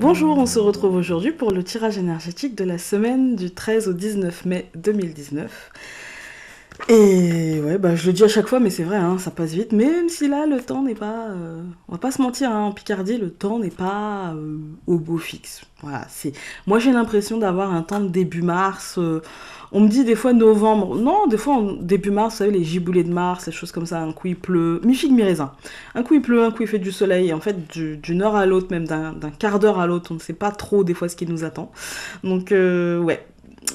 Bonjour, on se retrouve aujourd'hui pour le tirage énergétique de la semaine du 13 au 19 mai 2019. Et ouais, bah je le dis à chaque fois, mais c'est vrai, hein, ça passe vite. Même si là, le temps n'est pas... on va pas se mentir, hein, en Picardie, le temps n'est pas au beau fixe. Voilà, c'est... Moi, j'ai l'impression d'avoir un temps de début mars. On me dit des fois novembre. Non, des fois, début mars, vous savez, les giboulées de mars, les choses comme ça. Un coup, il pleut. Mi-figue, mi-raisin. Un coup, il pleut, un coup, il fait du soleil. Et en fait, d'une heure à l'autre, même d'un quart d'heure à l'autre, on ne sait pas trop des fois ce qui nous attend. Donc, ouais.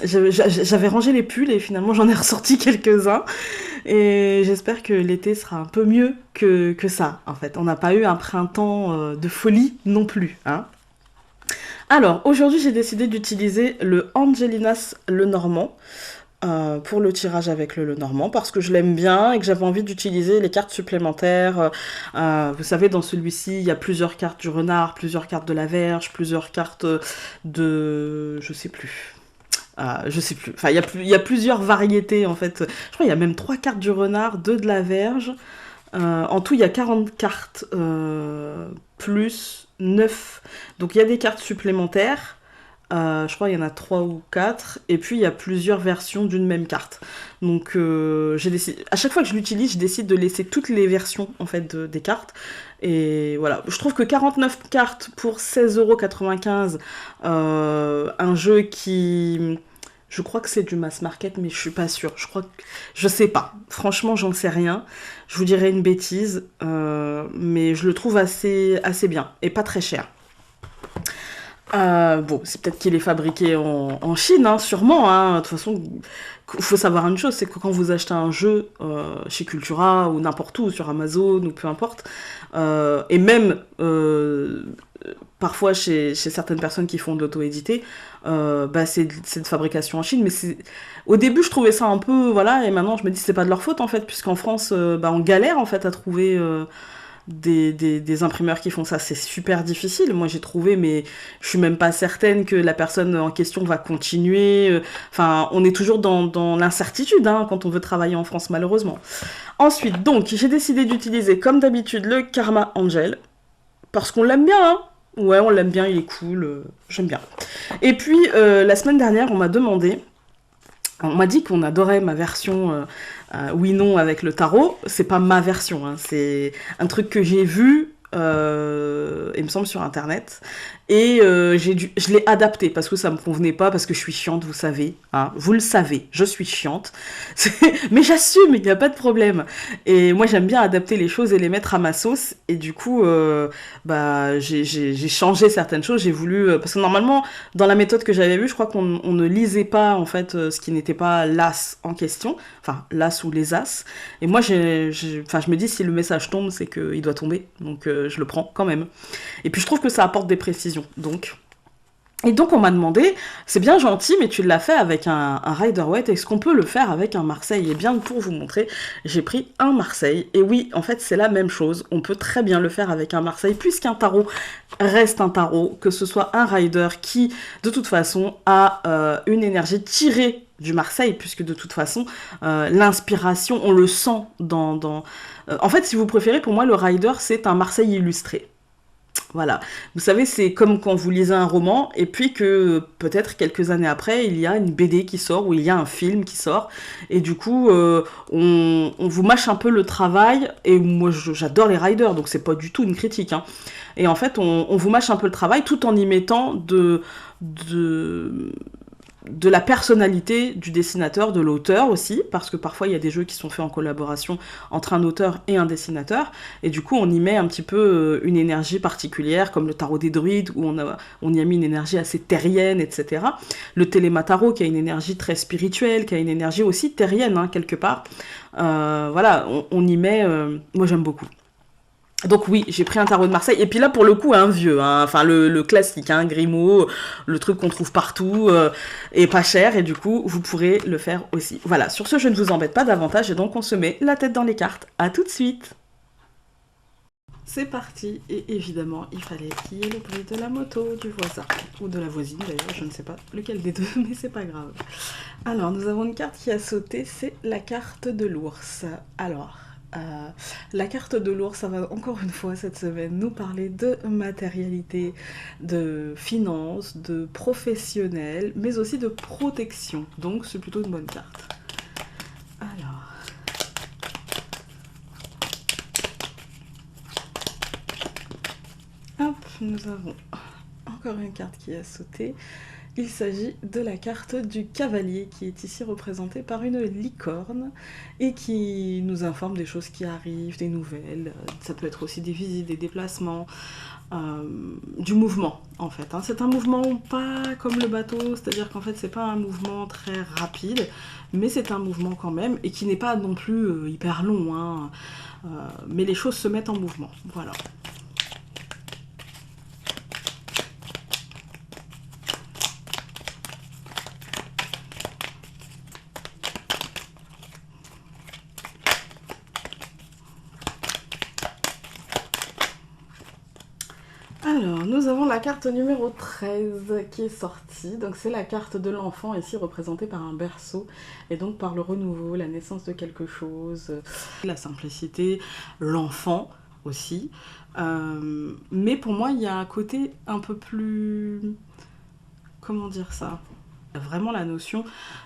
J'avais rangé les pulls et finalement j'en ai ressorti quelques-uns et j'espère que l'été sera un peu mieux que ça en fait. On n'a pas eu un printemps de folie non plus, hein. Alors aujourd'hui j'ai décidé d'utiliser le Angelinas Lenormand pour le tirage avec le Lenormand parce que je l'aime bien et que j'avais envie d'utiliser les cartes supplémentaires. Vous savez, dans celui-ci, il y a plusieurs cartes du renard, plusieurs cartes de la verge, plusieurs cartes de... je sais plus. Je sais plus. Enfin, il y a plusieurs variétés, en fait. Je crois qu'il y a même 3 cartes du renard, 2 de la verge. En tout, il y a 40 cartes plus 9. Donc, il y a des cartes supplémentaires. Je crois qu'il y en a 3 ou 4. Et puis, il y a plusieurs versions d'une même carte. Donc, j'ai décidé... À chaque fois que je l'utilise, je décide de laisser toutes les versions, en fait, des cartes. Et voilà. Je trouve que 49 cartes pour 16,95 €, un jeu qui... Je crois que c'est du mass market, mais je suis pas sûre. Je sais pas. Franchement, j'en sais rien. Je vous dirais une bêtise, mais je le trouve assez bien et pas très cher. Bon, c'est peut-être qu'il est fabriqué en Chine, hein, sûrement. Hein. De toute façon, il faut savoir une chose, c'est que quand vous achetez un jeu chez Cultura ou n'importe où, sur Amazon ou peu importe, et même parfois chez certaines personnes qui font de l'auto-édité, bah c'est de fabrication en Chine. Mais au début, je trouvais ça un peu... Voilà, et maintenant, je me dis c'est pas de leur faute, en fait, puisqu'en France, bah, on galère, en fait, à trouver... des imprimeurs qui font ça, c'est super difficile. Moi j'ai trouvé, mais je suis même pas certaine que la personne en question va continuer. Enfin, on est toujours dans l'incertitude, hein, quand on veut travailler en France, malheureusement. Ensuite, donc, j'ai décidé d'utiliser comme d'habitude le Karma Angel, parce qu'on l'aime bien, hein. Ouais, on l'aime bien, il est cool, j'aime bien. Et puis, la semaine dernière, on m'a dit qu'on adorait ma version oui-non avec le tarot. C'est pas ma version, hein. C'est un truc que j'ai vu, il me semble, sur internet. Et je l'ai adapté parce que ça me convenait pas, parce que je suis chiante, vous savez. Hein, vous le savez, je suis chiante. Mais j'assume, il n'y a pas de problème. Et moi, j'aime bien adapter les choses et les mettre à ma sauce. Et du coup, bah, j'ai changé certaines choses. J'ai voulu... parce que normalement, dans la méthode que j'avais vue, je crois qu'on ne lisait pas, en fait, ce qui n'était pas l'as en question. Enfin, l'as ou les as. Et moi, enfin, je me dis, si le message tombe, c'est qu'il doit tomber. Donc, je le prends quand même. Et puis, je trouve que ça apporte des précisions. Et donc on m'a demandé, c'est bien gentil, mais tu l'as fait avec un Rider-Waite, est-ce qu'on peut le faire avec un Marseille? Et bien pour vous montrer, j'ai pris un Marseille. Et oui, en fait c'est la même chose, on peut très bien le faire avec un Marseille, puisqu'un tarot reste un tarot, que ce soit un Rider qui, de toute façon, a une énergie tirée du Marseille, puisque de toute façon, l'inspiration, on le sent en fait, si vous préférez, pour moi, le Rider, c'est un Marseille illustré. Voilà. Vous savez, c'est comme quand vous lisez un roman et puis que peut-être quelques années après, il y a une BD qui sort ou il y a un film qui sort et du coup, on vous mâche un peu le travail et moi, j'adore les riders, donc c'est pas du tout une critique, hein. Et en fait, on vous mâche un peu le travail tout en y mettant de la personnalité du dessinateur, de l'auteur aussi, parce que parfois il y a des jeux qui sont faits en collaboration entre un auteur et un dessinateur, et du coup on y met un petit peu une énergie particulière, comme le tarot des druides, où on y a mis une énergie assez terrienne, etc. Le télématarot qui a une énergie très spirituelle, qui a une énergie aussi terrienne, hein, quelque part. Voilà, on y met... moi j'aime beaucoup. Donc oui, j'ai pris un tarot de Marseille, et puis là pour le coup un vieux, hein, enfin le classique, hein, Grimaud, le truc qu'on trouve partout, et pas cher, et du coup vous pourrez le faire aussi. Voilà, sur ce je ne vous embête pas davantage, et donc on se met la tête dans les cartes. À tout de suite. C'est parti, et évidemment il fallait qu'il y ait le bruit de la moto du voisin, ou de la voisine d'ailleurs, je ne sais pas lequel des deux, mais c'est pas grave. Alors nous avons une carte qui a sauté, c'est la carte de l'ours. Alors... Euh, la carte de l'ours, ça va encore une fois cette semaine nous parler de matérialité, de finances, de professionnels, mais aussi de protection. Donc c'est plutôt une bonne carte. Alors, hop, nous avons encore une carte qui a sauté. Il s'agit de la carte du cavalier qui est ici représentée par une licorne et qui nous informe des choses qui arrivent, des nouvelles. Ça peut être aussi des visites, des déplacements, du mouvement en fait. Hein. C'est un mouvement pas comme le bateau, c'est-à-dire qu'en fait c'est pas un mouvement très rapide, mais c'est un mouvement quand même et qui n'est pas non plus hyper long. Hein. Mais les choses se mettent en mouvement. Voilà. Alors, nous avons la carte numéro 13 qui est sortie. Donc, c'est la carte de l'enfant, ici représentée par un berceau, et donc par le renouveau, la naissance de quelque chose, la simplicité, l'enfant aussi. Mais pour moi, il y a un côté un peu plus... Comment dire ça? Vraiment la notion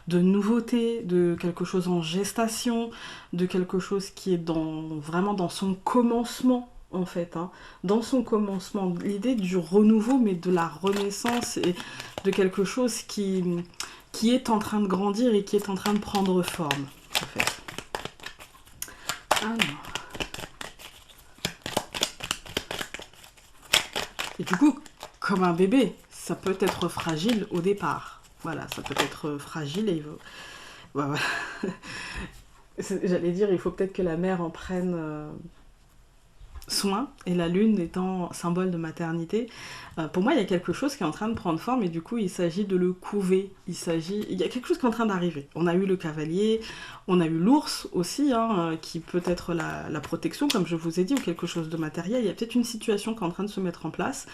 de nouveauté, de quelque chose en gestation, de quelque chose qui est vraiment dans son commencement en fait, hein. Dans son commencement, l'idée du renouveau mais de la renaissance et de quelque chose qui est en train de grandir et qui est en train de prendre forme en fait. Alors. Et du coup, comme un bébé, ça peut être fragile au départ. Voilà, ça peut être fragile et voilà. J'allais dire, il faut peut-être que la mère en prenne soin, et la lune étant symbole de maternité. Pour moi, il y a quelque chose qui est en train de prendre forme, et du coup, il s'agit de le couver. Il y a quelque chose qui est en train d'arriver. On a eu le cavalier, on a eu l'ours aussi, hein, qui peut être la protection, comme je vous ai dit, ou quelque chose de matériel. Il y a peut-être une situation qui est en train de se mettre en place.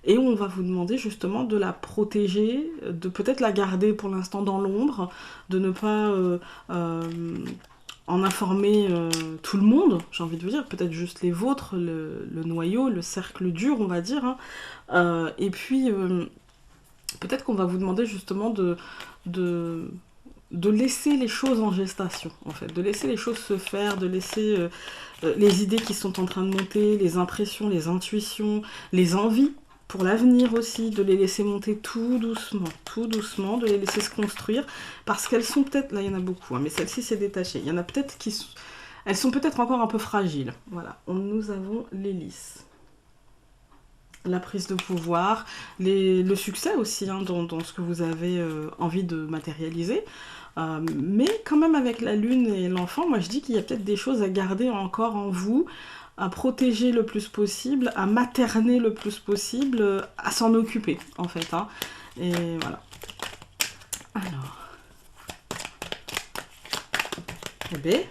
Et on va vous demander justement de la protéger, de peut-être la garder pour l'instant dans l'ombre, de ne pas en informer tout le monde, j'ai envie de vous dire, peut-être juste les vôtres, le noyau, le cercle dur, on va dire. Hein. Et puis, peut-être qu'on va vous demander justement de, de laisser les choses en gestation, en fait, de laisser les choses se faire, de laisser les idées qui sont en train de monter, les impressions, les intuitions, les envies pour l'avenir aussi, de les laisser monter tout doucement, de les laisser se construire, parce qu'elles sont peut-être, là il y en a beaucoup, hein, mais celle-ci s'est détachée, il y en a peut-être elles sont peut-être encore un peu fragiles. Voilà, nous avons l'hélice. La prise de pouvoir, le succès aussi hein, dans ce que vous avez envie de matérialiser. Mais quand même avec la lune et l'enfant, moi je dis qu'il y a peut-être des choses à garder encore en vous, à protéger le plus possible, à materner le plus possible, à s'en occuper en fait. Hein. Et voilà. Alors. Eh bien.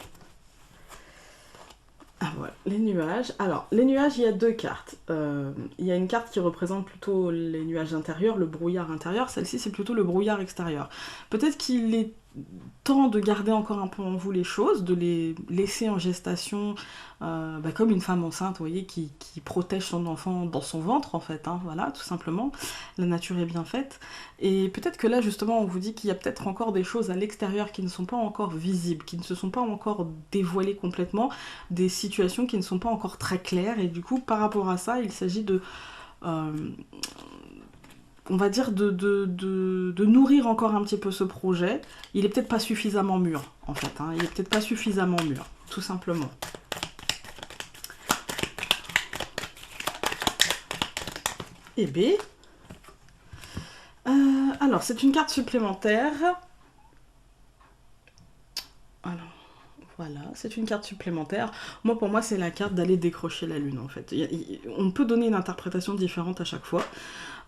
Ah voilà, les nuages. Alors, les nuages, il y a deux cartes. Il y a une carte qui représente plutôt les nuages intérieurs, le brouillard intérieur. Celle-ci, c'est plutôt le brouillard extérieur. Peut-être qu'il est temps de garder encore un peu en vous les choses, de les laisser en gestation, comme une femme enceinte, vous voyez, qui protège son enfant dans son ventre, en fait, hein, voilà, tout simplement. La nature est bien faite. Et peut-être que là, justement, on vous dit qu'il y a peut-être encore des choses à l'extérieur qui ne sont pas encore visibles, qui ne se sont pas encore dévoilées complètement, des situations qui ne sont pas encore très claires, et du coup, par rapport à ça, il s'agit de... on va dire de nourrir encore un petit peu ce projet. Il est peut-être pas suffisamment mûr, en fait. Hein. Il est peut-être pas suffisamment mûr, tout simplement. Eh bien... alors, c'est une carte supplémentaire. Alors, voilà, c'est une carte supplémentaire. Moi, pour moi, c'est la carte d'aller décrocher la lune, en fait. On peut donner une interprétation différente à chaque fois.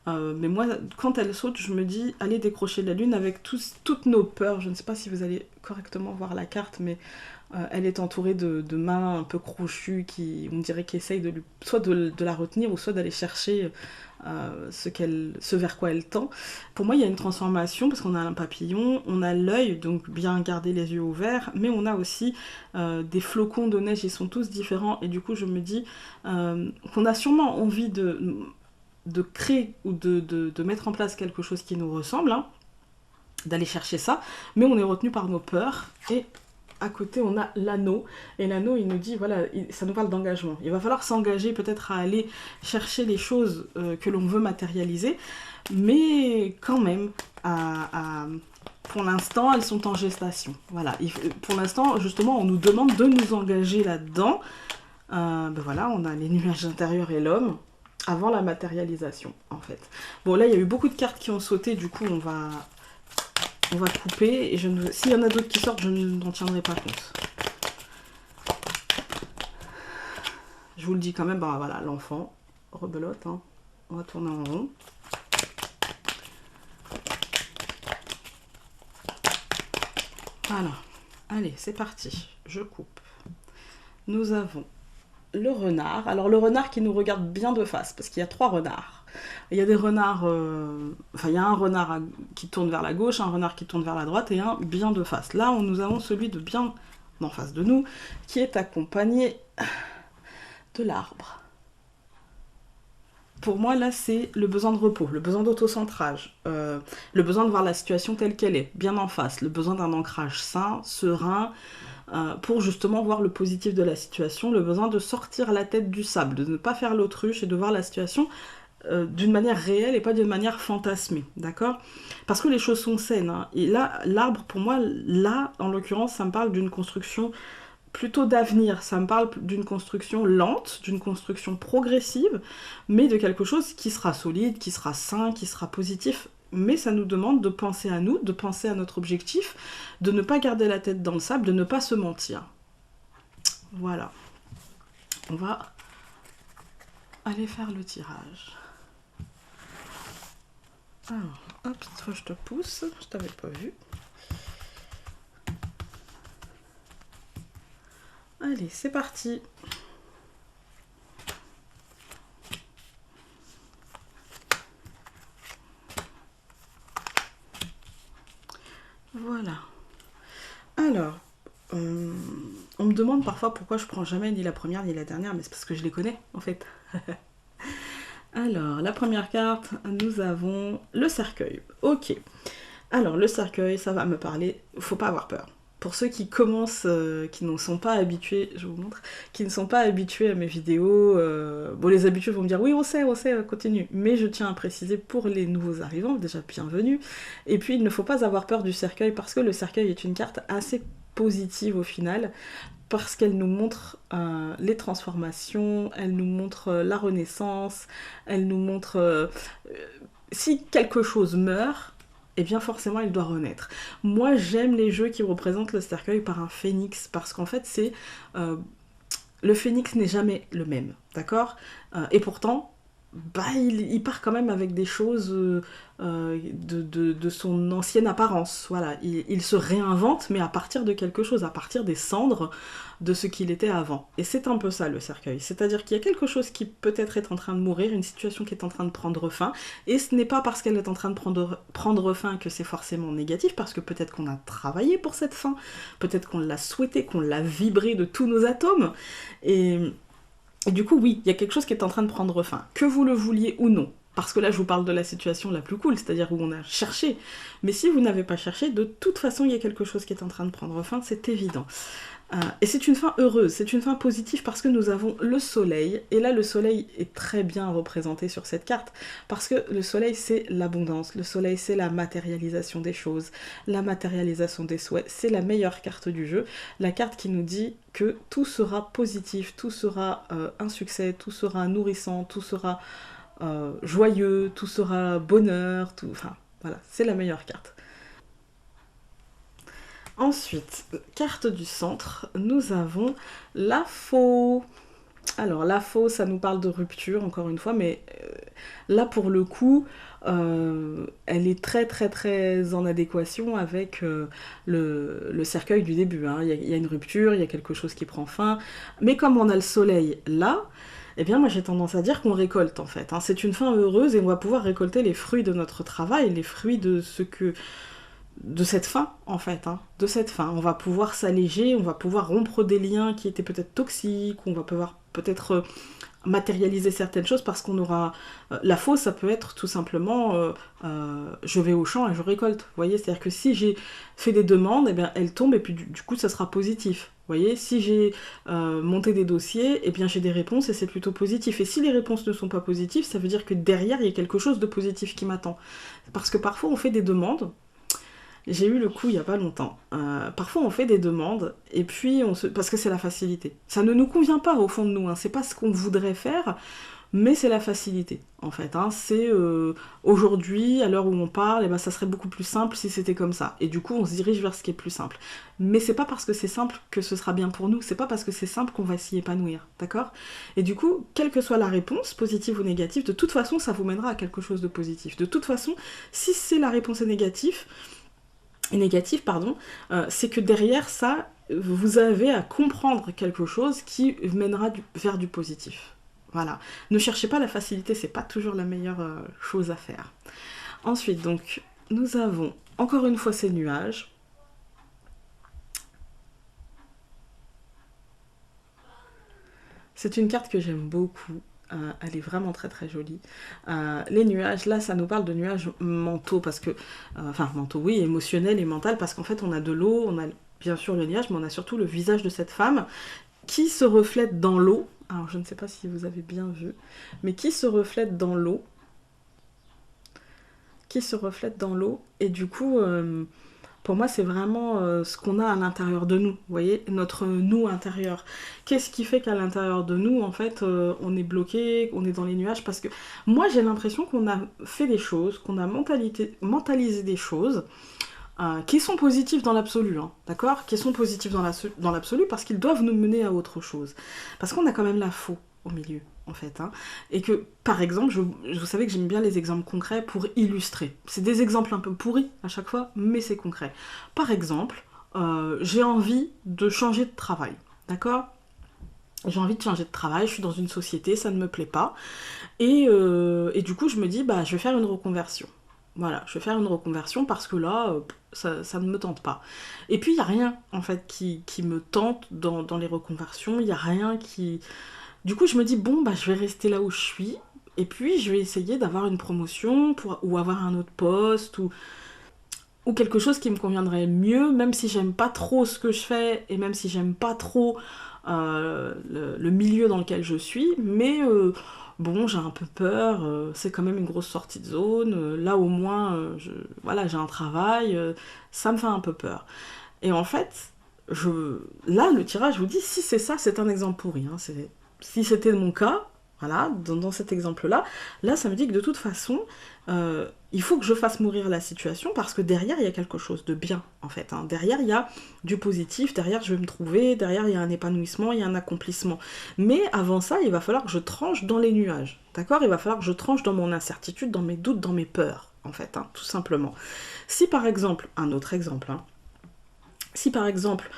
Mais moi, quand elle saute, je me dis, allez décrocher la lune avec toutes nos peurs. Je ne sais pas si vous allez correctement voir la carte, mais elle est entourée de mains un peu crochues qui, on dirait, qui essayent soit de la retenir ou soit d'aller chercher ce vers quoi elle tend. Pour moi, il y a une transformation parce qu'on a un papillon, on a l'œil, donc bien garder les yeux ouverts, mais on a aussi des flocons de neige, ils sont tous différents, et du coup, je me dis qu'on a sûrement envie de créer ou de mettre en place quelque chose qui nous ressemble, hein, d'aller chercher ça, mais on est retenu par nos peurs, et à côté on a l'anneau, et l'anneau il nous dit, voilà, ça nous parle d'engagement. Il va falloir s'engager peut-être à aller chercher les choses que l'on veut matérialiser, mais quand même, pour l'instant elles sont en gestation. Voilà, pour l'instant justement on nous demande de nous engager là-dedans. Ben voilà, on a les nuages intérieurs et l'homme, avant la matérialisation en fait. Bon là il y a eu beaucoup de cartes qui ont sauté, du coup on va couper, et s'il y en a d'autres qui sortent, je n'en tiendrai pas compte. Je vous le dis quand même, bah voilà, l'enfant, rebelote, hein. On va tourner en rond. Voilà, allez, c'est parti, je coupe. Nous avons le renard. Alors le renard qui nous regarde bien de face, parce qu'il y a 3 renards. Il y a des renards, il y a un renard qui tourne vers la gauche, un renard qui tourne vers la droite et un bien de face. Là, nous avons celui de bien en face de nous, qui est accompagné de l'arbre. Pour moi, là, c'est le besoin de repos, le besoin d'autocentrage, le besoin de voir la situation telle qu'elle est, bien en face, le besoin d'un ancrage sain, serein, pour justement voir le positif de la situation, le besoin de sortir la tête du sable, de ne pas faire l'autruche et de voir la situation d'une manière réelle et pas d'une manière fantasmée, d'accord? Parce que les choses sont saines, hein. Et là, l'arbre, pour moi, là, en l'occurrence, ça me parle d'une construction plutôt d'avenir, ça me parle d'une construction lente, d'une construction progressive, mais de quelque chose qui sera solide, qui sera sain, qui sera positif. Mais ça nous demande de penser à nous, de penser à notre objectif, de ne pas garder la tête dans le sable, de ne pas se mentir. Voilà. On va aller faire le tirage. Alors, hop, cette fois je te pousse, je t'avais pas vu. Allez, c'est parti. Voilà. Alors, on me demande parfois pourquoi je prends jamais ni la première ni la dernière, mais c'est parce que je les connais en fait. Alors, la première carte, nous avons le cercueil. Ok. Alors, le cercueil, ça va me parler. Faut pas avoir peur. Pour ceux qui commencent, qui ne sont pas habitués, je vous montre, qui ne sont pas habitués à mes vidéos, bon, les habitués vont me dire oui, on sait, continue. Mais je tiens à préciser pour les nouveaux arrivants, déjà bienvenue. Et puis, il ne faut pas avoir peur du cercueil parce que le cercueil est une carte assez positive au final, parce qu'elle nous montre les transformations, elle nous montre la renaissance, elle nous montre si quelque chose meurt, eh bien forcément il doit renaître. Moi j'aime les jeux qui représentent le cercueil par un phénix, parce qu'en fait c'est... le phénix n'est jamais le même, d'accord? Et pourtant, bah, il part quand même avec des choses de son ancienne apparence. Voilà, il se réinvente, mais à partir de quelque chose, à partir des cendres de ce qu'il était avant. Et c'est un peu ça le cercueil. C'est-à-dire qu'il y a quelque chose qui peut-être est en train de mourir, une situation qui est en train de prendre fin, et ce n'est pas parce qu'elle est en train de prendre fin que c'est forcément négatif, parce que peut-être qu'on a travaillé pour cette fin, peut-être qu'on l'a souhaité, qu'on l'a vibré de tous nos atomes, et du coup, oui, il y a quelque chose qui est en train de prendre fin, que vous le vouliez ou non. Parce que là, je vous parle de la situation la plus cool, c'est-à-dire où on a cherché. Mais si vous n'avez pas cherché, de toute façon, il y a quelque chose qui est en train de prendre fin, c'est évident. Et c'est une fin heureuse, c'est une fin positive parce que nous avons le soleil, et là le soleil est très bien représenté sur cette carte, parce que le soleil c'est l'abondance, le soleil c'est la matérialisation des choses, la matérialisation des souhaits, c'est la meilleure carte du jeu, la carte qui nous dit que tout sera positif, tout sera un succès, tout sera nourrissant, tout sera joyeux, tout sera bonheur, tout... Enfin, voilà, c'est la meilleure carte. Ensuite, carte du centre, nous avons la faux. Alors, la faux, ça nous parle de rupture, encore une fois, mais là, pour le coup, elle est très, très, très en adéquation avec le cercueil du début. Hein. Il y a une rupture, il y a quelque chose qui prend fin. Mais comme on a le soleil là, Eh bien, moi, j'ai tendance à dire qu'on récolte, en fait, hein. C'est une fin heureuse et on va pouvoir récolter les fruits de notre travail, les fruits de cette fin, en fait, hein, de cette fin. On va pouvoir s'alléger, on va pouvoir rompre des liens qui étaient peut-être toxiques, on va pouvoir peut-être matérialiser certaines choses parce qu'on aura... la fausse, ça peut être tout simplement je vais au champ et je récolte, vous voyez. C'est-à-dire que si j'ai fait des demandes, eh bien, elles tombent et puis du coup, ça sera positif. Vous voyez, si j'ai monté des dossiers, eh bien j'ai des réponses et c'est plutôt positif. Et si les réponses ne sont pas positives, ça veut dire que derrière, il y a quelque chose de positif qui m'attend. Parce que parfois, on fait des demandes. J'ai eu le coup il y a pas longtemps. Parfois on fait des demandes et puis parce que c'est la facilité. Ça ne nous convient pas au fond de nous, hein. C'est pas ce qu'on voudrait faire, mais c'est la facilité en fait, hein. C'est aujourd'hui, à l'heure où on parle, et ben, ça serait beaucoup plus simple si c'était comme ça. Et du coup on se dirige vers ce qui est plus simple. Mais c'est pas parce que c'est simple que ce sera bien pour nous, c'est pas parce que c'est simple qu'on va s'y épanouir, d'accord? Et du coup, quelle que soit la réponse, positive ou négative, de toute façon ça vous mènera à quelque chose de positif. De toute façon, si c'est la réponse est négatif, pardon, c'est que derrière ça, vous avez à comprendre quelque chose qui mènera vers du positif. Voilà. Ne cherchez pas la facilité, c'est pas toujours la meilleure chose à faire. Ensuite, donc, nous avons encore une fois ces nuages. C'est une carte que j'aime beaucoup. Elle est vraiment très très jolie. Les nuages, là ça nous parle de nuages mentaux, parce que, enfin mentaux oui, émotionnels et mentaux, parce qu'en fait on a de l'eau, on a bien sûr le nuage, mais on a surtout le visage de cette femme qui se reflète dans l'eau. Alors je ne sais pas si vous avez bien vu, mais qui se reflète dans l'eau. Qui se reflète dans l'eau, et du coup... pour moi, c'est vraiment ce qu'on a à l'intérieur de nous, vous voyez, notre nous intérieur. Qu'est-ce qui fait qu'à l'intérieur de nous, en fait, on est bloqué, on est dans les nuages? Parce que moi, j'ai l'impression qu'on a fait des choses, qu'on a mentalisé des choses qui sont positives dans l'absolu, hein, d'accord? Qui sont positives dans l'absolu parce qu'ils doivent nous mener à autre chose. Parce qu'on a quand même la faux au milieu, en fait, hein. Et que, par exemple, vous savez que j'aime bien les exemples concrets pour illustrer. C'est des exemples un peu pourris à chaque fois, mais c'est concret. Par exemple, j'ai envie de changer de travail, d'accord? J'ai envie de changer de travail, je suis dans une société, ça ne me plaît pas. Et du coup, je me dis, bah, je vais faire une reconversion. Voilà, je vais faire une reconversion parce que là, ça ne me tente pas. Et puis, il n'y a rien, en fait, qui me tente dans les reconversions. Il n'y a rien qui... Du coup, je me dis, bon, bah, je vais rester là où je suis, et puis je vais essayer d'avoir une promotion ou avoir un autre poste, ou quelque chose qui me conviendrait mieux, même si j'aime pas trop ce que je fais, et même si j'aime pas trop le milieu dans lequel je suis, mais bon, j'ai un peu peur, c'est quand même une grosse sortie de zone, là au moins, voilà, j'ai un travail, ça me fait un peu peur. Et en fait, là, le tirage vous dit, si c'est ça, c'est un exemple pourri, hein, si c'était mon cas, voilà, dans cet exemple-là, là, ça me dit que de toute façon, il faut que je fasse mourir la situation parce que derrière, il y a quelque chose de bien, en fait, hein. Derrière, il y a du positif, derrière, je vais me trouver, derrière, il y a un épanouissement, il y a un accomplissement. Mais avant ça, il va falloir que je tranche dans les nuages, d'accord? Il va falloir que je tranche dans mon incertitude, dans mes doutes, dans mes peurs, en fait, hein, tout simplement. Si par exemple, un autre exemple, hein, si par exemple,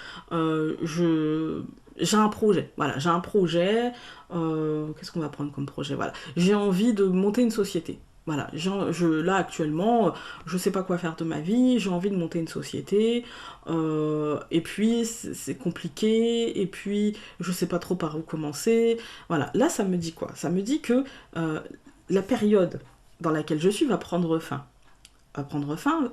j'ai un projet, voilà, j'ai un projet, qu'est-ce qu'on va prendre comme projet, voilà, j'ai envie de monter une société, voilà, là actuellement, je sais pas quoi faire de ma vie, j'ai envie de monter une société, et puis c'est compliqué, et puis je sais pas trop par où commencer, voilà, là ça me dit quoi? Ça me dit que la période dans laquelle je suis va prendre fin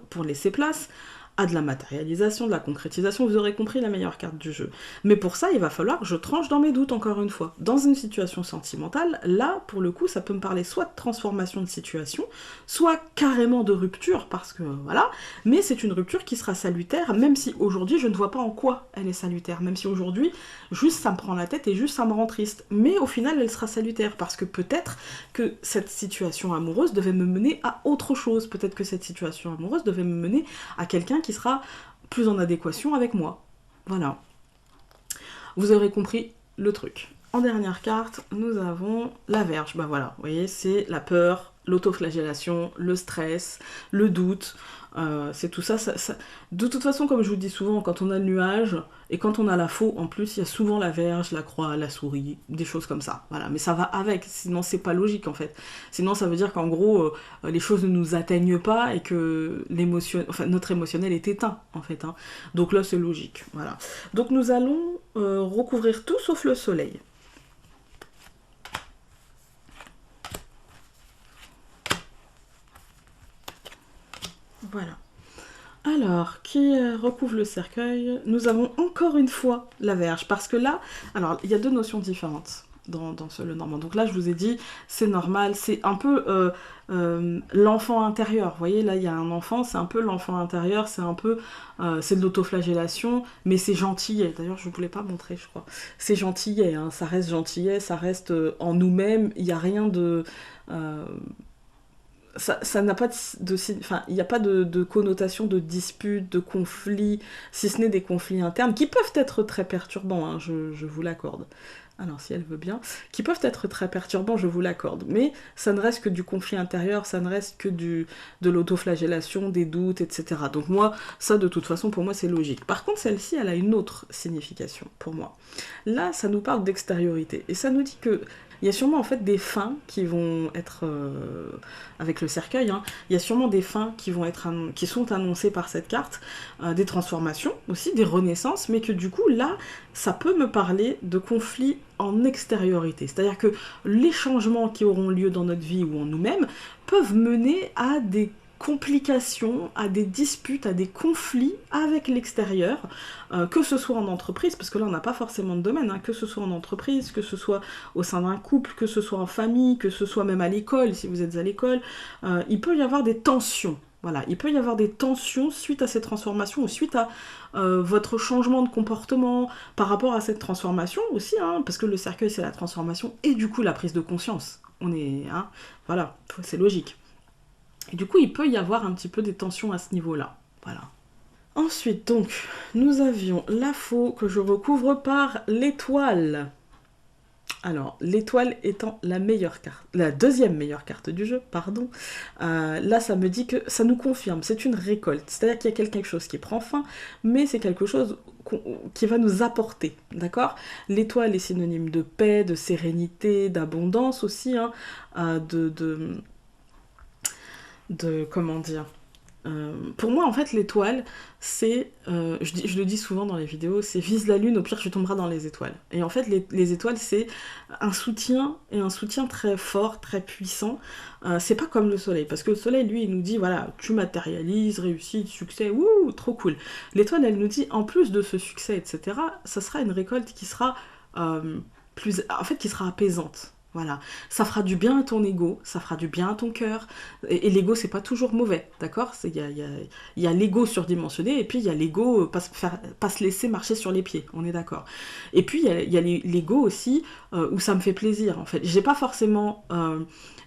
pour laisser place à de la matérialisation, de la concrétisation, vous aurez compris la meilleure carte du jeu. Mais pour ça, il va falloir que je tranche dans mes doutes, encore une fois. Dans une situation sentimentale, là, pour le coup, ça peut me parler soit de transformation de situation, soit carrément de rupture, parce que, voilà, mais c'est une rupture qui sera salutaire, même si aujourd'hui, je ne vois pas en quoi elle est salutaire, même si aujourd'hui, juste ça me prend la tête et juste ça me rend triste. Mais au final, elle sera salutaire, parce que peut-être que cette situation amoureuse devait me mener à autre chose, peut-être que cette situation amoureuse devait me mener à quelqu'un qui sera plus en adéquation avec moi. Voilà. Vous aurez compris le truc. En dernière carte, nous avons la Vierge. Bah voilà, vous voyez, c'est la peur, l'autoflagellation, le stress, le doute, c'est tout ça, De toute façon, comme je vous dis souvent, quand on a le nuage et quand on a la faux, en plus, il y a souvent la Vierge, la croix, la souris, des choses comme ça. Voilà, mais ça va avec, sinon c'est pas logique en fait. Sinon ça veut dire qu'en gros, les choses ne nous atteignent pas et que notre émotionnel est éteint en fait. Hein. Donc là c'est logique. Voilà. Donc nous allons recouvrir tout sauf le soleil. Voilà. Alors, qui recouvre le cercueil? Nous avons encore une fois la Vierge, parce que là, alors, il y a deux notions différentes dans ce Lenormand. Donc là, je vous ai dit, c'est normal, c'est un peu l'enfant intérieur. Vous voyez, là, il y a un enfant, c'est un peu l'enfant intérieur, c'est un peu, c'est de l'autoflagellation, mais c'est gentillet. D'ailleurs, je ne vous l'ai pas montré, je crois. C'est gentillet, hein, ça reste gentillet, ça reste en nous-mêmes, il n'y a rien de... ça n'a pas enfin, il n'y a pas de connotation de dispute, de conflit, si ce n'est des conflits internes, qui peuvent être très perturbants, hein, je vous l'accorde. Alors, si elle veut bien, qui peuvent être très perturbants, je vous l'accorde, mais ça ne reste que du conflit intérieur, ça ne reste que de l'autoflagellation, des doutes, etc. Donc moi, ça, de toute façon, pour moi, c'est logique. Par contre, celle-ci, elle a une autre signification, pour moi. Là, ça nous parle d'extériorité, et ça nous dit que il y a sûrement en fait des fins qui vont être avec le cercueil. Hein, il y a sûrement des fins qui vont être qui sont annoncées par cette carte, des transformations aussi, des renaissances, mais que du coup là, ça peut me parler de conflits en extériorité. C'est-à-dire que les changements qui auront lieu dans notre vie ou en nous-mêmes peuvent mener à des complications, à des disputes, à des conflits avec l'extérieur, que ce soit en entreprise, parce que là on n'a pas forcément de domaine, hein, que ce soit en entreprise, que ce soit au sein d'un couple, que ce soit en famille, que ce soit même à l'école, si vous êtes à l'école, il peut y avoir des tensions. Voilà, il peut y avoir des tensions suite à ces transformations ou suite à votre changement de comportement par rapport à cette transformation aussi, hein, parce que le cercueil c'est la transformation et du coup la prise de conscience. On est, hein, voilà, c'est logique. Et du coup, il peut y avoir un petit peu des tensions à ce niveau-là. Voilà. Ensuite, donc, nous avions la faux que je recouvre par l'étoile. Alors, l'étoile étant la meilleure carte, la deuxième meilleure carte du jeu, pardon. Là, ça me dit que ça nous confirme, c'est une récolte. C'est-à-dire qu'il y a quelque chose qui prend fin, mais c'est quelque chose qui va nous apporter, d'accord? L'étoile est synonyme de paix, de sérénité, d'abondance aussi, hein, comment dire, pour moi en fait l'étoile c'est, je le dis souvent dans les vidéos, c'est vise la lune, au pire tu tomberas dans les étoiles. Et en fait les étoiles c'est un soutien, et un soutien très fort, très puissant. C'est pas comme le soleil, parce que le soleil lui il nous dit voilà, tu matérialises, réussite, succès, ouh, trop cool. L'étoile elle nous dit en plus de ce succès etc, ça sera une récolte qui sera qui sera apaisante. Voilà, ça fera du bien à ton ego, ça fera du bien à ton cœur. Et l'ego, c'est pas toujours mauvais, d'accord? Il y a l'ego surdimensionné, et puis il y a l'ego pas se laisser marcher sur les pieds, on est d'accord. Et puis il y a l'ego aussi, où ça me fait plaisir, en fait. J'ai pas forcément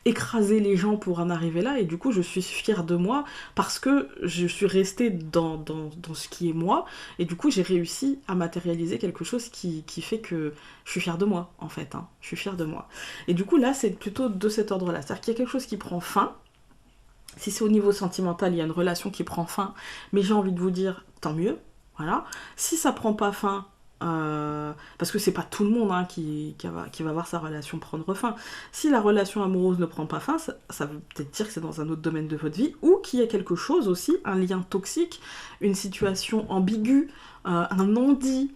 écraser les gens pour en arriver là, et du coup je suis fière de moi parce que je suis restée dans ce qui est moi, et du coup j'ai réussi à matérialiser quelque chose qui fait que je suis fière de moi en fait, hein. Je suis fière de moi. Et du coup là c'est plutôt de cet ordre là, c'est-à-dire qu'il y a quelque chose qui prend fin. Si c'est au niveau sentimental, il y a une relation qui prend fin, mais j'ai envie de vous dire tant mieux, voilà. Si ça prend pas fin, parce que c'est pas tout le monde hein, qui va voir sa relation prendre fin. Si la relation amoureuse ne prend pas fin, ça veut peut-être dire que c'est dans un autre domaine de votre vie, ou qu'il y a quelque chose aussi, un lien toxique, une situation ambiguë, un non-dit,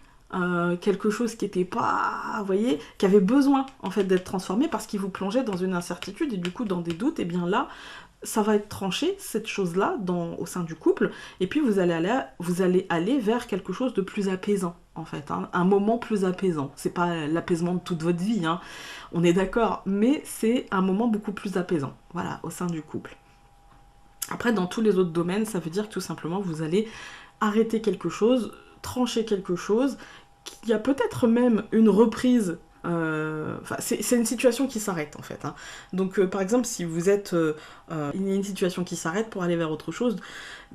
quelque chose qui était pas, vous voyez, qui avait besoin en fait d'être transformé parce qu'il vous plongeait dans une incertitude et du coup dans des doutes, et bien là ça va être tranché, cette chose-là, au sein du couple, et puis vous allez aller vers quelque chose de plus apaisant, en fait, hein, un moment plus apaisant. C'est pas l'apaisement de toute votre vie, hein, on est d'accord, mais c'est un moment beaucoup plus apaisant, voilà, au sein du couple. Après, dans tous les autres domaines, ça veut dire que tout simplement, vous allez arrêter quelque chose, trancher quelque chose, qu'il y a peut-être même une reprise. C'est une situation qui s'arrête en fait. Hein. Donc par exemple si vous êtes... il y a une situation qui s'arrête pour aller vers autre chose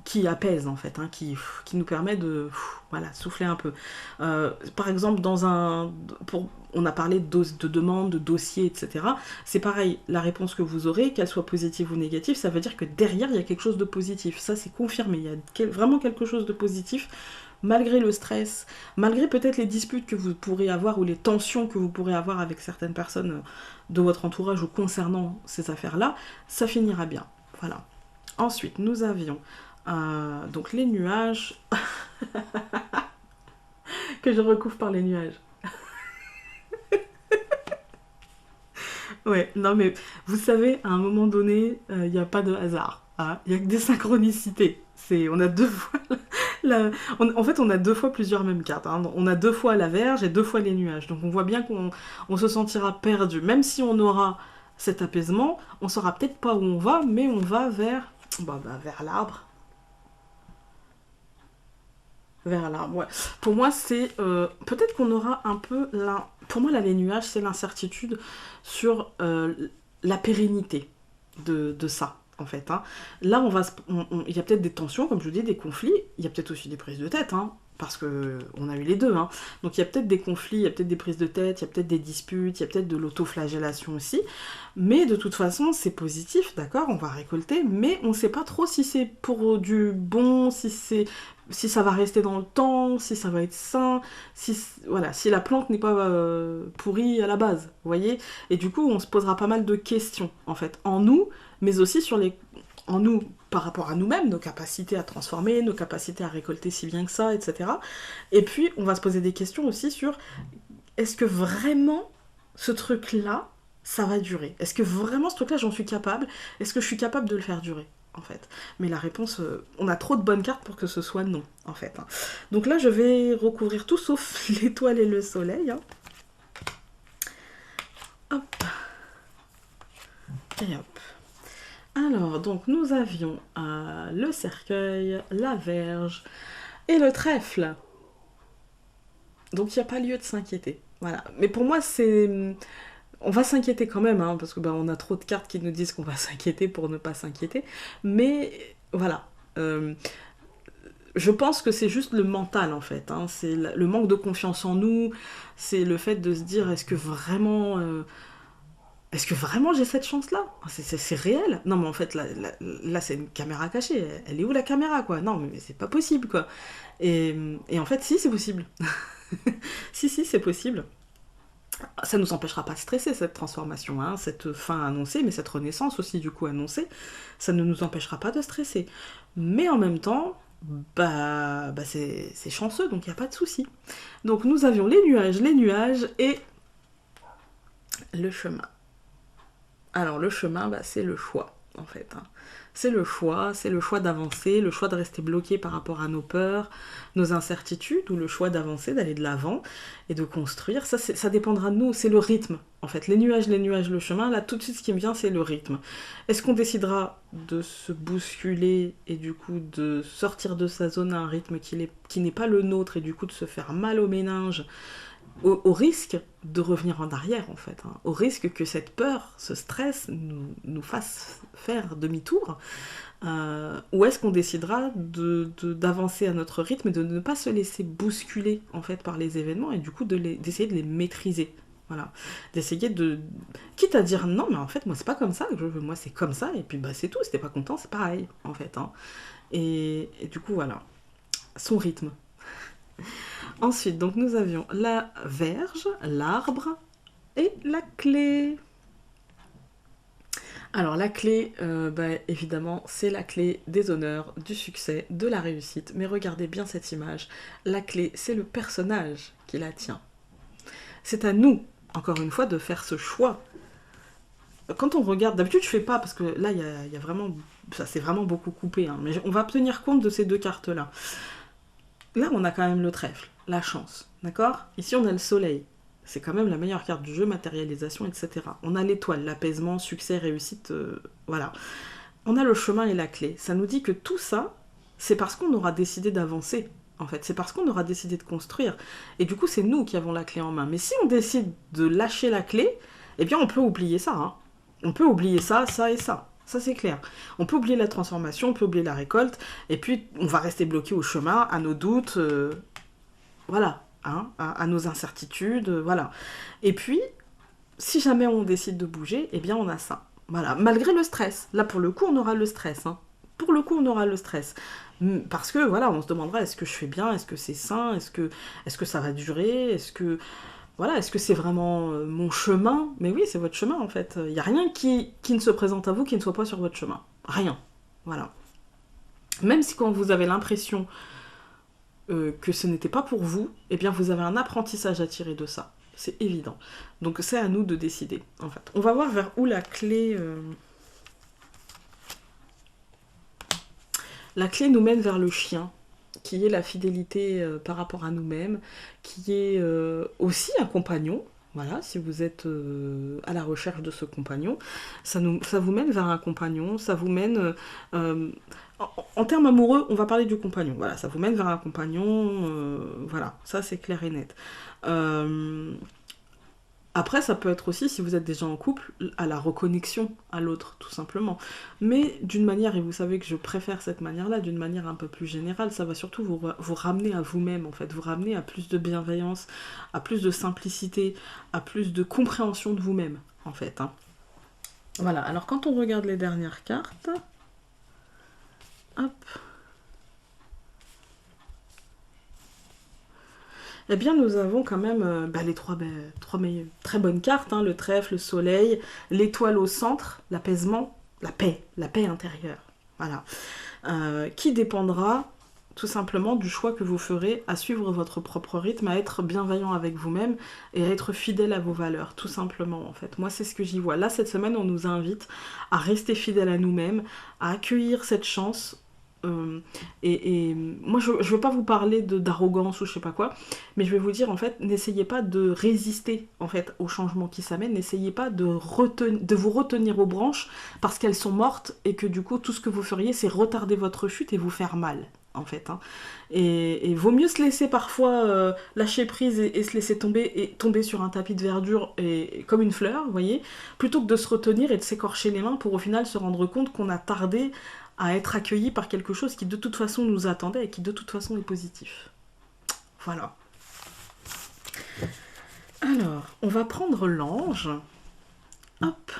qui apaise en fait, hein, qui nous permet de Voilà, soufflez un peu. Par exemple, on a parlé de demandes, de dossiers, etc. C'est pareil, la réponse que vous aurez, qu'elle soit positive ou négative, ça veut dire que derrière, il y a quelque chose de positif. Ça, c'est confirmé. Il y a vraiment quelque chose de positif, malgré le stress, malgré peut-être les disputes que vous pourrez avoir ou les tensions que vous pourrez avoir avec certaines personnes de votre entourage ou concernant ces affaires-là, ça finira bien. Voilà. Ensuite, nous avions donc les nuages que je recouvre par les nuages. Ouais, non mais vous savez, à un moment donné, il n'y a pas de hasard. Hein. Il n'y a que des synchronicités. On a deux fois en fait, on a deux fois plusieurs mêmes cartes. Hein. On a deux fois la Vierge et deux fois les nuages. Donc on voit bien qu'on se sentira perdu. Même si on aura cet apaisement, on saura peut-être pas où on va, mais on va vers l'arbre. Vers l'arbre, ouais. Pour moi, c'est... peut-être qu'on aura un peu... Pour moi, là, les nuages, c'est l'incertitude sur la pérennité de ça, en fait. Hein. Là, il y a peut-être des tensions, comme je vous dis, des conflits. Il y a peut-être aussi des prises de tête, hein, parce que on a eu les deux. Hein. Donc, il y a peut-être des conflits, il y a peut-être des prises de tête, il y a peut-être des disputes, il y a peut-être de l'autoflagellation aussi. Mais de toute façon, c'est positif, d'accord, on va récolter, mais on ne sait pas trop si c'est pour du bon, si ça va rester dans le temps, si ça va être sain, si la plante n'est pas pourrie à la base, vous voyez. Et du coup, on se posera pas mal de questions, en fait, en nous, mais aussi en nous par rapport à nous-mêmes, nos capacités à transformer, nos capacités à récolter si bien que ça, etc. Et puis, on va se poser des questions aussi sur est-ce que vraiment ce truc-là, ça va durer? Est-ce que vraiment ce truc-là, j'en suis capable? Est-ce que je suis capable de le faire durer? En fait. Mais la réponse, on a trop de bonnes cartes pour que ce soit non, en fait. Hein. Donc là, je vais recouvrir tout sauf l'étoile et le soleil. Hein. Hop. Et hop. Alors, donc nous avions le cercueil, la verge et le trèfle. Donc il n'y a pas lieu de s'inquiéter. Voilà. Mais pour moi, on va s'inquiéter quand même, hein, parce que on a trop de cartes qui nous disent qu'on va s'inquiéter pour ne pas s'inquiéter. Mais voilà. Je pense que c'est juste le mental, en fait. Hein. C'est le manque de confiance en nous. C'est le fait de se dire, est-ce que vraiment j'ai cette chance-là? C'est réel? Non, mais en fait, là, c'est une caméra cachée. Elle est où la caméra, quoi? Non, mais c'est pas possible, quoi. Et en fait, si, c'est possible. Si, c'est possible. Ça ne nous empêchera pas de stresser, cette transformation, hein, cette fin annoncée, mais cette renaissance aussi, du coup, annoncée, ça ne nous empêchera pas de stresser. Mais en même temps, c'est chanceux, donc il n'y a pas de souci. Donc nous avions les nuages et le chemin. Alors le chemin, c'est le choix, en fait. Hein. C'est le choix d'avancer, le choix de rester bloqué par rapport à nos peurs, nos incertitudes, ou le choix d'avancer, d'aller de l'avant et de construire. Ça dépendra de nous, c'est le rythme, en fait. Les nuages, le chemin, là, tout de suite, ce qui me vient, c'est le rythme. Est-ce qu'on décidera de se bousculer et du coup de sortir de sa zone à un rythme qui n'est pas le nôtre et du coup de se faire mal au méninge au risque de revenir en arrière, en fait, hein, au risque que cette peur, ce stress nous fasse faire demi-tour, ou est-ce qu'on décidera d'avancer à notre rythme et de ne pas se laisser bousculer, en fait, par les événements et du coup d'essayer de les maîtriser. Voilà, d'essayer quitte à dire non, mais en fait, moi, c'est pas comme ça que je veux, moi, c'est comme ça, et puis c'est tout, si t'es pas content, c'est pareil, en fait. Hein. Et du coup, voilà, son rythme. Ensuite, donc nous avions la verge, l'arbre et la clé. Alors la clé, évidemment, c'est la clé des honneurs, du succès, de la réussite. Mais regardez bien cette image. La clé, c'est le personnage qui la tient. C'est à nous, encore une fois, de faire ce choix. Quand on regarde, d'habitude je fais pas, parce que là, il y a vraiment... Ça c'est vraiment beaucoup coupé, hein, mais on va tenir compte de ces deux cartes-là. Là, on a quand même le trèfle, la chance, d'accord? Ici, on a le soleil. C'est quand même la meilleure carte du jeu, matérialisation, etc. On a l'étoile, l'apaisement, succès, réussite, voilà. On a le chemin et la clé. Ça nous dit que tout ça, c'est parce qu'on aura décidé d'avancer, en fait. C'est parce qu'on aura décidé de construire. Et du coup, c'est nous qui avons la clé en main. Mais si on décide de lâcher la clé, eh bien, on peut oublier ça, hein. On peut oublier ça, ça et ça. Ça, c'est clair. On peut oublier la transformation, on peut oublier la récolte, et puis on va rester bloqué au chemin, à nos doutes, voilà, hein, à nos incertitudes, voilà. Et puis, si jamais on décide de bouger, eh bien on a ça. Voilà, malgré le stress. Là, pour le coup, on aura le stress. Hein. Pour le coup, on aura le stress. Parce que, voilà, on se demandera, est-ce que je fais bien? Est-ce que c'est sain? Est-ce que ça va durer? Voilà, est-ce que c'est vraiment mon chemin? Mais oui, c'est votre chemin, en fait. Il n'y a rien qui ne se présente à vous qui ne soit pas sur votre chemin. Rien. Voilà. Même si quand vous avez l'impression que ce n'était pas pour vous, eh bien, vous avez un apprentissage à tirer de ça. C'est évident. Donc c'est à nous de décider, en fait. On va voir vers où la clé... La clé nous mène vers le chien, qui est la fidélité par rapport à nous-mêmes, qui est aussi un compagnon. Voilà, si vous êtes à la recherche de ce compagnon, ça vous mène vers un compagnon, ça vous mène... en termes amoureux, on va parler du compagnon. Voilà, ça vous mène vers un compagnon, voilà, ça c'est clair et net. Après, ça peut être aussi, si vous êtes déjà en couple, à la reconnexion à l'autre, tout simplement. Mais d'une manière, et vous savez que je préfère cette manière-là, d'une manière un peu plus générale, ça va surtout vous ramener à vous-même, en fait. Vous ramener à plus de bienveillance, à plus de simplicité, à plus de compréhension de vous-même, en fait. Hein. Voilà, alors quand on regarde les dernières cartes... Hop. Eh bien, nous avons quand même les trois très bonnes cartes, hein, le trèfle, le soleil, l'étoile au centre, l'apaisement, la paix intérieure. Voilà. Qui dépendra tout simplement du choix que vous ferez à suivre votre propre rythme, à être bienveillant avec vous-même et à être fidèle à vos valeurs, tout simplement en fait. Moi, c'est ce que j'y vois. Là, cette semaine, on nous invite à rester fidèle à nous-mêmes, à accueillir cette chance. Et moi je veux pas vous parler d'arrogance ou je sais pas quoi, mais je vais vous dire en fait, n'essayez pas de résister en fait au changement qui s'amène, n'essayez pas de vous retenir aux branches parce qu'elles sont mortes et que du coup tout ce que vous feriez c'est retarder votre chute et vous faire mal en fait. Hein. Et vaut mieux se laisser parfois lâcher prise et se laisser tomber sur un tapis de verdure et comme une fleur, vous voyez, plutôt que de se retenir et de s'écorcher les mains pour au final se rendre compte qu'on a tardé à être accueilli par quelque chose qui de toute façon nous attendait et qui de toute façon est positif. Voilà. Alors, on va prendre l'ange. Hop.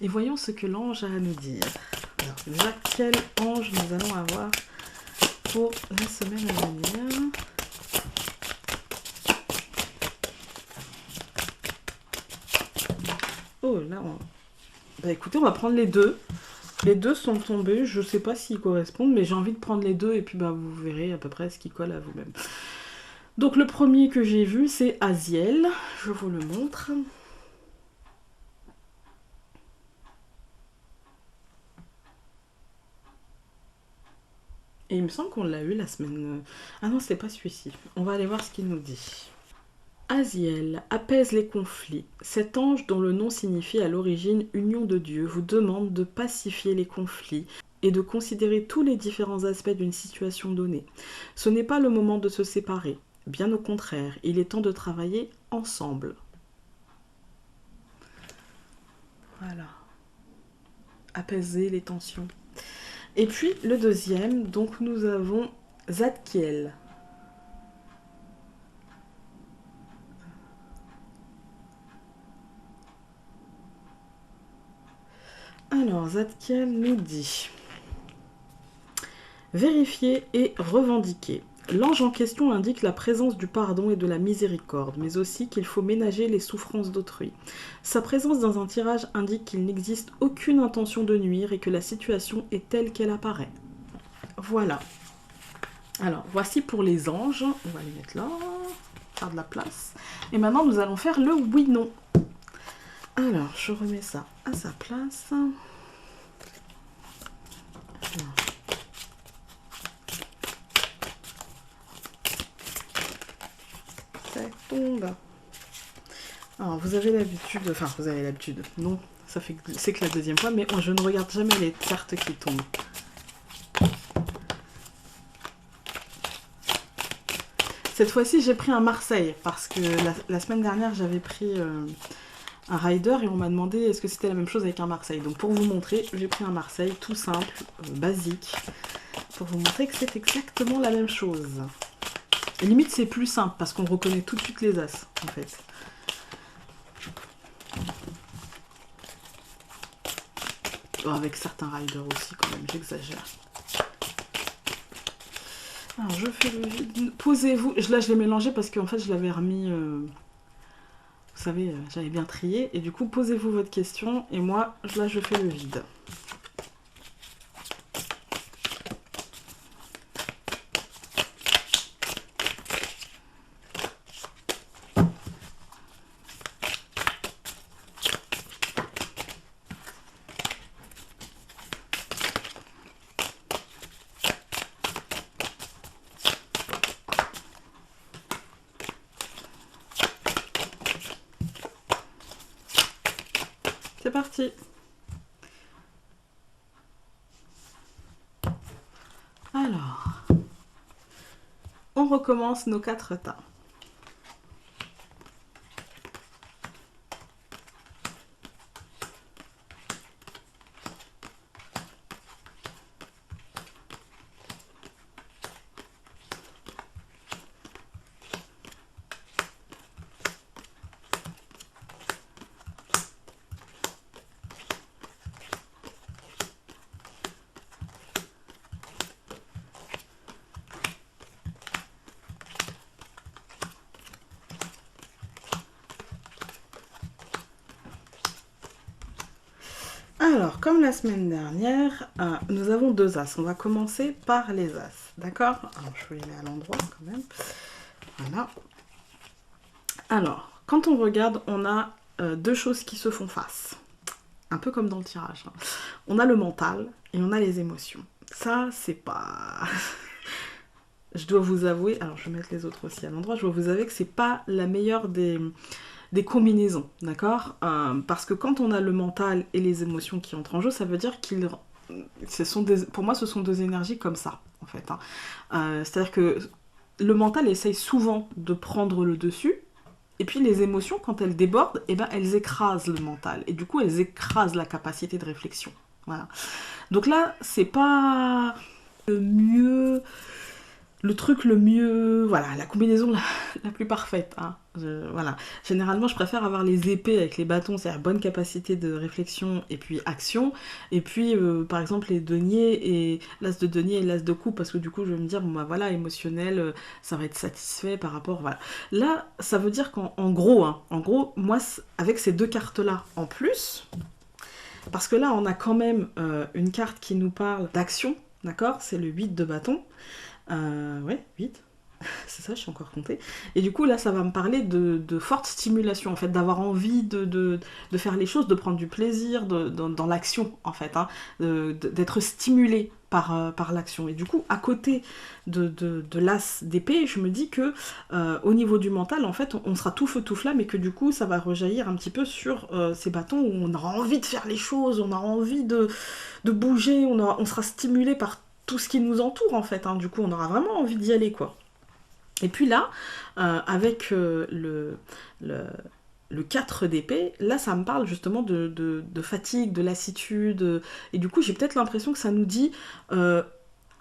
Et voyons ce que l'ange a à nous dire. Alors, déjà, quel ange nous allons avoir pour la semaine à venir? Oh, là, bah écoutez, on va prendre les deux. Les deux sont tombés, je sais pas s'ils correspondent, mais j'ai envie de prendre les deux et puis bah vous verrez à peu près ce qui colle à vous-même. Donc le premier que j'ai vu, c'est Aziel. Je vous le montre. Et il me semble qu'on l'a eu la semaine... Ah non, c'est pas celui-ci. On va aller voir ce qu'il nous dit. Aziel apaise les conflits. Cet ange dont le nom signifie à l'origine union de Dieu vous demande de pacifier les conflits et de considérer tous les différents aspects d'une situation donnée. Ce n'est pas le moment de se séparer. Bien au contraire, il est temps de travailler ensemble. Voilà. Apaiser les tensions. Et puis le deuxième, donc nous avons Zadkiel. Alors, Zadkiel nous dit « Vérifier et revendiquer. L'ange en question indique la présence du pardon et de la miséricorde, mais aussi qu'il faut ménager les souffrances d'autrui. Sa présence dans un tirage indique qu'il n'existe aucune intention de nuire et que la situation est telle qu'elle apparaît. » Voilà. Alors, voici pour les anges. On va les mettre là, faire de la place. Et maintenant, nous allons faire le oui-non. Alors, je remets ça à sa place. Ça tombe. Alors, vous avez l'habitude... Enfin, vous avez l'habitude. Non, c'est que la deuxième fois, mais je ne regarde jamais les cartes qui tombent. Cette fois-ci, j'ai pris un Marseille, parce que la semaine dernière, j'avais pris... un rider et on m'a demandé est-ce que c'était la même chose avec un Marseille. Donc pour vous montrer, j'ai pris un Marseille tout simple, basique, pour vous montrer que c'est exactement la même chose. Et limite, c'est plus simple, parce qu'on reconnaît tout de suite les as, en fait. Oh, avec certains riders aussi, quand même, j'exagère. Alors, je fais le vide. Posez-vous. Là, je l'ai mélangé parce qu'en fait, je l'avais remis... vous savez, j'avais bien trié. Et du coup, posez-vous votre question. Et moi, là, je fais le vide. C'est parti. Alors, on recommence nos 4 tas. Alors, comme la semaine dernière, nous avons 2 as. On va commencer par les as, d'accord? Alors, je vais les mettre à l'endroit quand même. Voilà. Alors, quand on regarde, on a 2 choses qui se font face. Un peu comme dans le tirage. Hein. On a le mental et on a les émotions. Ça, c'est pas... je dois vous avouer... Alors, je vais mettre les autres aussi à l'endroit. Je dois vous avouer que c'est pas la meilleure des combinaisons, d'accord? Parce que quand on a le mental et les émotions qui entrent en jeu, ça veut dire qu'ils... Pour moi, ce sont 2 énergies comme ça, en fait. Hein. C'est-à-dire que le mental essaye souvent de prendre le dessus, et puis les émotions, quand elles débordent, eh ben, elles écrasent le mental. Et du coup, elles écrasent la capacité de réflexion. Voilà. Donc là, c'est pas le mieux... Le truc le mieux... Voilà, la combinaison la plus parfaite. Hein. Voilà. Généralement, je préfère avoir les épées avec les bâtons, c'est-à-dire bonne capacité de réflexion et puis action. Et puis, par exemple, les deniers et l'as de denier et l'as de coupe, parce que du coup, je vais me dire, bon, bah voilà, émotionnel, ça va être satisfait par rapport... Voilà. Là, ça veut dire qu'en gros, hein, moi, avec ces 2 cartes-là en plus, parce que là, on a quand même une carte qui nous parle d'action, d'accord? C'est le 8 de bâton. Ouais, 8. C'est ça, je suis encore comptée. Et du coup, là, ça va me parler de forte stimulation, en fait, d'avoir envie de faire les choses, de prendre du plaisir dans l'action, en fait, hein, d'être stimulé par l'action. Et du coup, à côté de l'as d'épée, je me dis que au niveau du mental, en fait, on sera tout feu tout flamme et que du coup, ça va rejaillir un petit peu sur ces bâtons où on aura envie de faire les choses, on aura envie de bouger, on sera stimulé par tout ce qui nous entoure, en fait. Hein. Du coup, on aura vraiment envie d'y aller, quoi. Et puis là, avec le 4 d'épée, là ça me parle justement de fatigue, de lassitude, et du coup j'ai peut-être l'impression que ça nous dit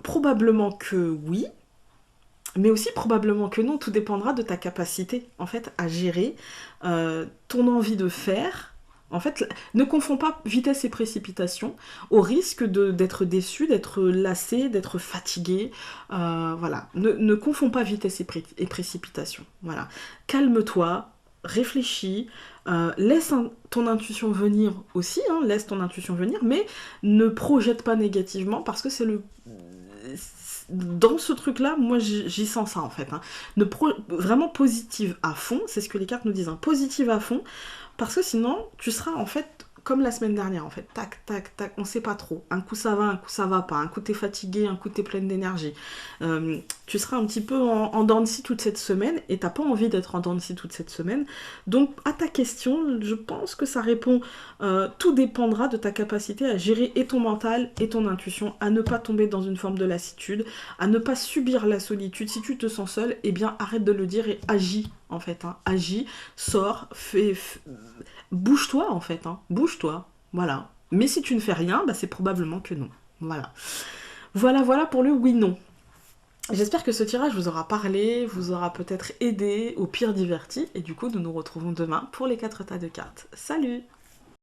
probablement que oui, mais aussi probablement que non, tout dépendra de ta capacité en fait à gérer ton envie de faire. En fait, ne confonds pas vitesse et précipitation au risque d'être déçu, d'être lassé, d'être fatigué. Voilà. Ne confonds pas vitesse et précipitation. Voilà. Calme-toi, réfléchis, laisse ton intuition venir aussi, hein, laisse ton intuition venir, mais ne projette pas négativement parce que c'est le... Dans ce truc-là, moi j'y sens ça en fait. Hein. Vraiment positive à fond, c'est ce que les cartes nous disent, hein, positive à fond, parce que sinon tu seras en fait comme la semaine dernière en fait, tac, tac, tac, on sait pas trop. Un coup ça va, un coup ça va pas, un coup t'es fatigué, un coup t'es pleine d'énergie. Tu seras un petit peu en dents de scie toute cette semaine et t'as pas envie d'être en dents de scie toute cette semaine. Donc à ta question, je pense que ça répond, tout dépendra de ta capacité à gérer et ton mental et ton intuition, à ne pas tomber dans une forme de lassitude, à ne pas subir la solitude. Si tu te sens seul, eh bien arrête de le dire et agis en fait, hein. Agis, sors, bouge-toi en fait, hein. Bouge-toi, voilà. Mais si tu ne fais rien, bah, c'est probablement que non. Voilà. Voilà pour le oui-non. J'espère que ce tirage vous aura parlé, vous aura peut-être aidé, au pire diverti, et du coup nous nous retrouvons demain pour les 4 tas de cartes. Salut!